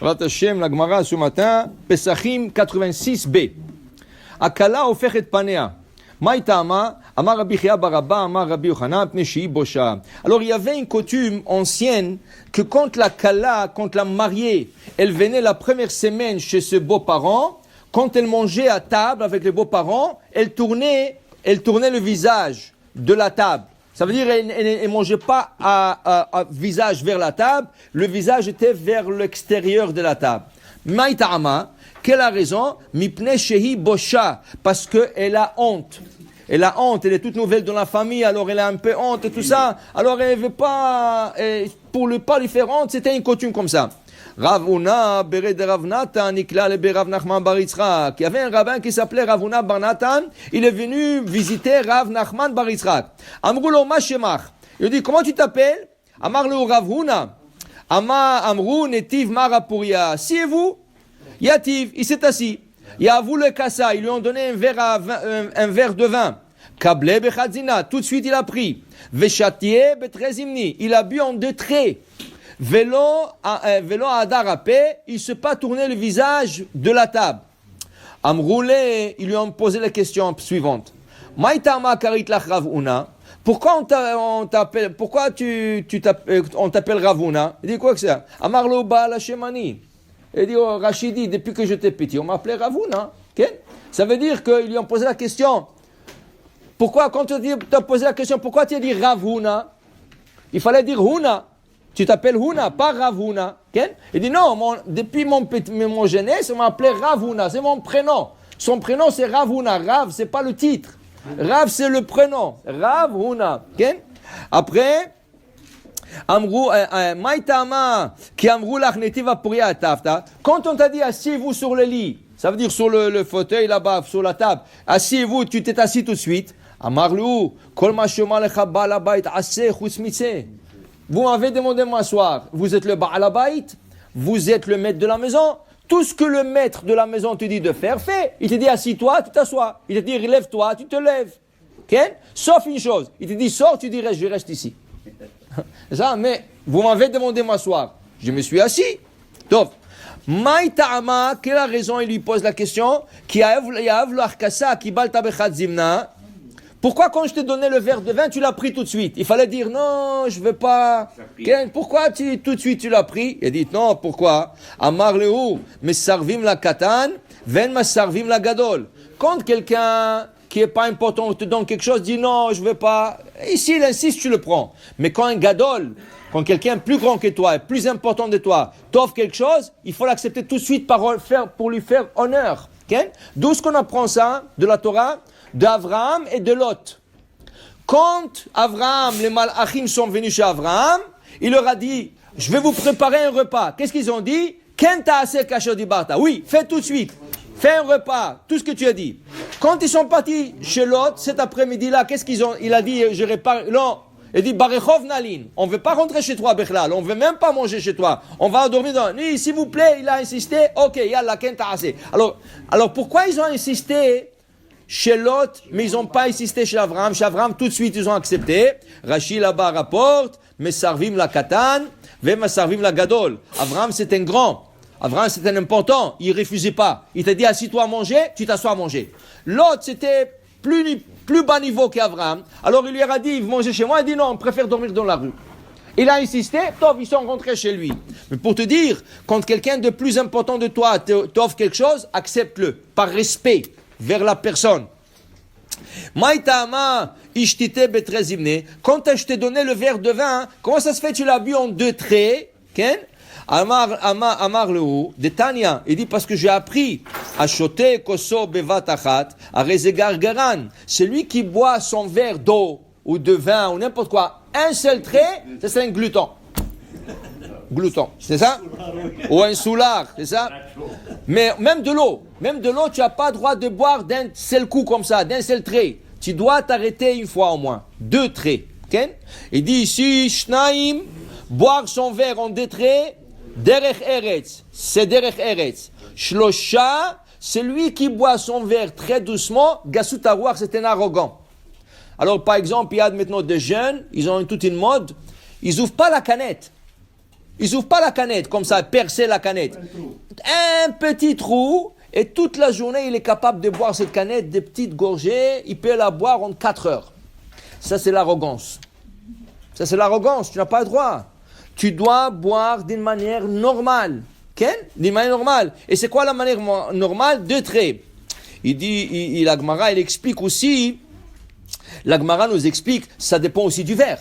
Rat Hashem, la Gemara ce matin, Pesachim 86b. Akala hofechet panea. Maïtama, Amar Rabbi Chia Barabba, Amar Rabbi Yochanan, Pnei Shehi Bosha. Alors il y avait une coutume ancienne que quand la Kala, quand la mariée, elle venait la première semaine chez ses beaux-parents, quand elle mangeait à table avec les beaux-parents, elle tournait le visage de la table. Ça veut dire qu'elle ne mangeait pas à visage vers la table, le visage était vers l'extérieur de la table. Maïtama, quelle a raison? Mipnei Shehi Bosha, parce qu'elle a honte. Elle a honte, elle est toute nouvelle dans la famille, alors elle a un peu honte et tout ça. Alors elle ne veut pas, pour ne pas lui faire honte, c'était une coutume comme ça. Rav Huna, Bere de Rav Natan, Nikla le Rav Nachman bar Yitzchak. Il y avait un rabbin qui s'appelait Rav Huna bar Natan. Il est venu visiter Rav Nachman bar Yitzchak. Amrou lo ma shemach. Il dit, comment tu t'appelles? Amar lo Rav Huna. Amrou netiv marapuria. Asseyez-vous. Yativ, il s'est assis. Yavu le kassa, ils lui ont donné un verre de vin. Kable bechadzina, tout de suite il a pris. Veshatie betrezimni, il a bu en 2 traits. Velo adarapé, il ne s'est pas tourné le visage de la table. Amroulé, ils lui ont posé la question suivante. Maïtama karit lach Ravuna. Pourquoi on t'appelle Rav Huna? Il dit quoi que c'est? Amarlo Baal Shemani. Il dit, oh, Rachidi, depuis que j'étais petit, on m'appelait Rav Huna. Okay? Ça veut dire qu'ils lui ont posé la question. Pourquoi, quand tu as posé la question, pourquoi tu as dit Rav Huna? Il fallait dire Huna. Tu t'appelles Huna, pas Rav Huna. Okay? Il dit, non, depuis mon jeunesse, on m'appelait Rav Huna. C'est mon prénom. Son prénom, c'est Rav Huna. Rav, c'est pas le titre. Rav, c'est le prénom. Rav Huna. Okay? Après, Maïtama, qui amrou l'achnetiva puria tafta. Quand on t'a dit asseyez-vous sur le lit, ça veut dire sur le fauteuil là-bas, sur la table, asseyez-vous, tu t'es assis tout de suite. Amarlou, kol ma shoma lecha baal habayit aseh chutz mitzeh. Vous m'avez demandé de m'asseoir. Vous êtes le baal habayit, vous êtes le maître de la maison. Tout ce que le maître de la maison te dit de faire, fais. Il te dit assis-toi, tu t'assois. Il te dit relève-toi, tu te lèves. Okay? Sauf une chose, il te dit sors, tu dis je reste ici. Ça, mais vous m'avez demandé de m'asseoir. Je me suis assis. Donc, Maïtama, quelle raison il lui pose la question? Pourquoi quand je t'ai donné le verre de vin, tu l'as pris tout de suite? Il fallait dire non, je ne veux pas. Pourquoi tout de suite tu l'as pris? Il dit non, pourquoi? Amar lehu, mais sarvim la katan, ven ma sarvim la gadol. Quand quelqu'un qui n'est pas important te donne quelque chose, dit non, je ne veux pas. Ici, il insiste, tu le prends. Mais quand un gadol, quand quelqu'un plus grand que toi, plus important de toi, t'offre quelque chose, il faut l'accepter tout de suite pour lui faire honneur. Okay? D'où est-ce qu'on apprend ça de la Torah? D'Avraham et de Lot. Quand Avraham, les malachim sont venus chez Avraham, il leur a dit, je vais vous préparer un repas. Qu'est-ce qu'ils ont dit? Kenta ase kasher dibarta. Oui, fais tout de suite. Fais un repas, tout ce que tu as dit. Quand ils sont partis chez Lot, cet après-midi-là, qu'est-ce qu'ils ont? Il a dit, je répare. Non, il dit, Barechov Nalin, on ne veut pas rentrer chez toi, Bechlal, on ne veut même pas manger chez toi. On va dormir dans. Oui, s'il vous plaît, il a insisté. Ok, yalla, kenta ase. Alors pourquoi ils ont insisté chez Lot, mais ils n'ont pas insisté chez Avraham? Chez Avraham, tout de suite, ils ont accepté. Rachid là-bas rapporte, mais sarvim la katan, vema sarvim la gadol. Avraham, c'est un grand. Avraham, c'était un important, il ne refusait pas. Il t'a dit, assis-toi à manger, tu t'assois à manger. L'autre, c'était plus bas niveau qu'Avraham. Alors il lui a dit, vous mangez chez moi, il dit non, on préfère dormir dans la rue. Il a insisté, ils sont rentrés chez lui. Mais pour te dire, quand quelqu'un de plus important de toi t'offre quelque chose, accepte-le, par respect vers la personne. Maïtama, ishtite betrezimne. Quand je t'ai donné le verre de vin, comment ça se fait, tu l'as bu en 2 traits, Ken? Amar lehu, de Tanya, il dit parce que j'ai appris à choter koso bevatachat, à rezegargaran, celui qui boit son verre d'eau ou de vin ou n'importe quoi, un seul trait, ça c'est un glouton. Glouton, c'est ça? Ou un soulard, c'est ça? Mais même de l'eau, tu n'as pas le droit de boire d'un seul coup comme ça, d'un seul trait. Tu dois t'arrêter une fois au moins, 2 traits. Okay? Il dit ici, shnaim, boire son verre en 2 traits, derech eretz, c'est derech eretz. Shlosha, celui qui boit son verre très doucement, gasut aruach, c'est un arrogant. Alors par exemple, il y a maintenant des jeunes, ils ont toute une mode, ils n'ouvrent pas la canette. Ils ouvrent pas la canette, comme ça, percer la canette. Un petit trou, et toute la journée, il est capable de boire cette canette, des petites gorgées, il peut la boire en 4 heures. Ça, c'est l'arrogance. Ça, c'est l'arrogance, tu n'as pas le droit. Tu dois boire d'une manière normale. D'une manière normale. Et c'est quoi la manière normale? 2 traits. Il dit, la Gemara, il explique aussi, la Gemara nous explique, ça dépend aussi du verre.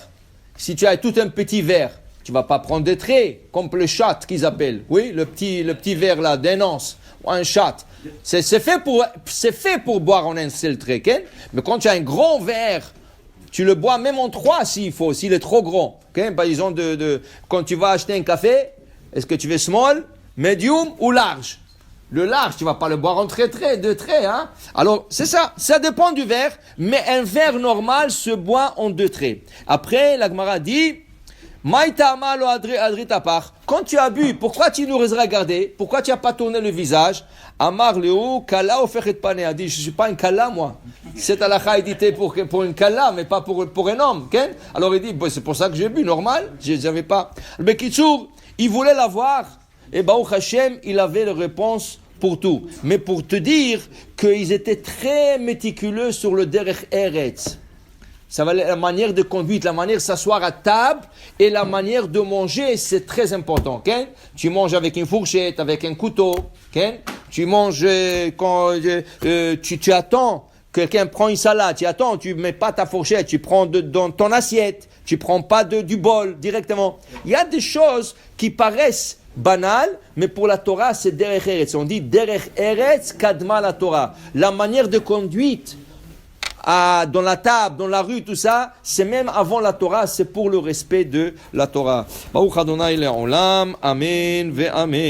Si tu as tout un petit verre, tu vas pas prendre 2 traits, comme le chat qu'ils appellent. Oui, le petit verre là, d'un once, ou un chat. C'est fait pour boire en un seul trait. Mais quand tu as un grand verre, tu le bois même en 3 s'il faut, s'il est trop grand. Par exemple, quand tu vas acheter un café, est-ce que tu veux small, medium ou large? Le large, tu ne vas pas le boire en 2 traits. Hein? Alors, c'est ça. Ça dépend du verre, mais un verre normal se boit en 2 traits. Après, la Gemara dit, quand tu as bu, pourquoi tu nous as regardé? Pourquoi tu n'as pas tourné le visage? Amar Leo, Kala ofechet pane. A dit, je ne suis pas un Kala, moi. Cette halakha est dite pour une Kala, mais pas pour un homme. Okay? Alors il dit, c'est pour ça que j'ai bu, normal. Je n'avais pas. Le Kitsour, il voulait l'avoir. Et Baruch Hashem, il avait la réponse pour tout. Mais pour te dire qu'ils étaient très méticuleux sur le derech eretz. Ça va la manière de conduite, la manière de s'asseoir à table et la manière de manger, c'est très important. Okay? Tu manges avec une fourchette, avec un couteau. Okay? Tu manges quand tu attends. Quelqu'un prend une salade, tu attends, tu mets pas ta fourchette, tu prends dans ton assiette, tu prends pas du bol directement. Il y a des choses qui paraissent banales, mais pour la Torah, c'est derech eretz. On dit derech eretz kadma la Torah. La manière de conduite dans la table, dans la rue, tout ça, c'est même avant la Torah, c'est pour le respect de la Torah. Baruch Adonai le'olam, amen ve amen.